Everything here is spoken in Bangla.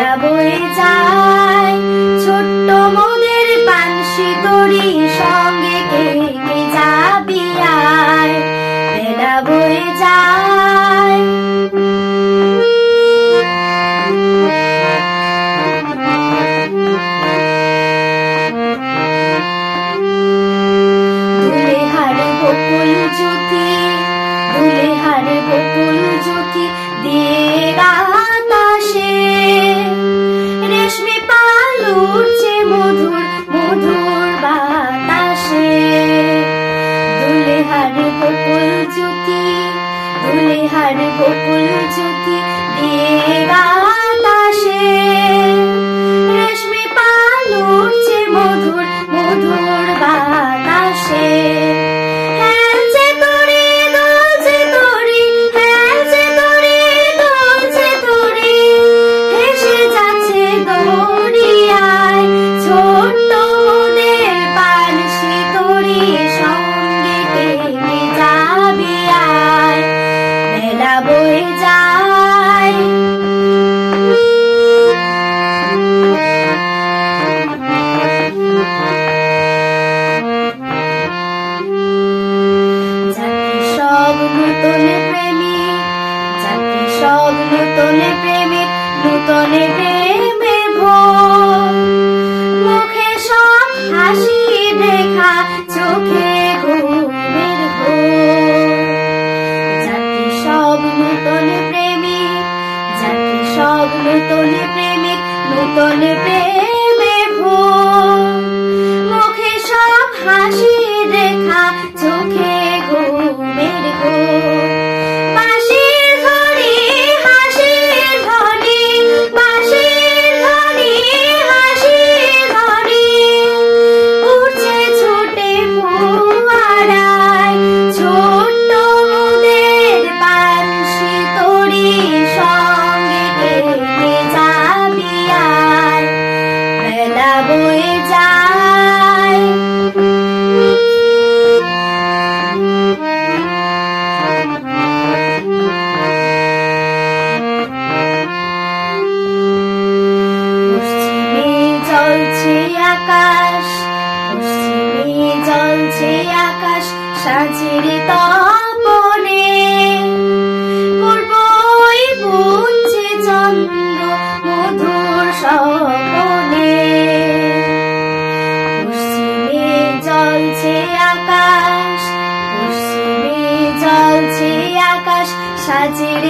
বেলা বয়ে যায় ছোট্ট মোদের বাঁশি তরি সঙ্গে কে কে যাবি আয় বেলা বয়ে যায় দুলে হারে বকুল জ্যোতি দুলে হারে বকুল জ্যোতি দিয়ে বাতাসে রেশমি পাল উড়ছে মধুর মধুর বাতাসে দুলে হারে বকুল জ্যোতি দুলে হারে বকুল জ্যোতি দিয়ে বাতাসে রেশমি পাল উড়ছে মধুর মধুর বাতাসে বয়ে যায় জাতি সব নূতন প্রেমিক জাতি সব নূতন প্রেমিক নূতন প্রেমে ভোর মুখে সব হাসি দেখা চোখে ঘুমের ঘোর জাতি সব নূতন প্রেমিক জাতি সব নূতন প্রেমিক নূতন প্রেমে ভোর মুখে সব হাসি দেখা চোখে ঘুমের ঘোর বাঁশির ধ্বনি হাসির ধ্বনি বাঁশির ধ্বনি হাসির ধ্বনি উঠছে ছুটে ফোয়ারায় ছোট্ট মোদের বাঁশি তরি সঙ্গে কে কে যাবি আয় বেলা বয়ে যায় পশ্চিমে জ্বলছে আকাশ পশ্চিমে জ্বলছে আকাশ সাজের তপনে পূর্বই বুঝছে চন্দ্র মধুর স্বপনে পশ্চিমে জ্বলছে আকাশ পশ্চিমে জ্বলছে আকাশ সাজের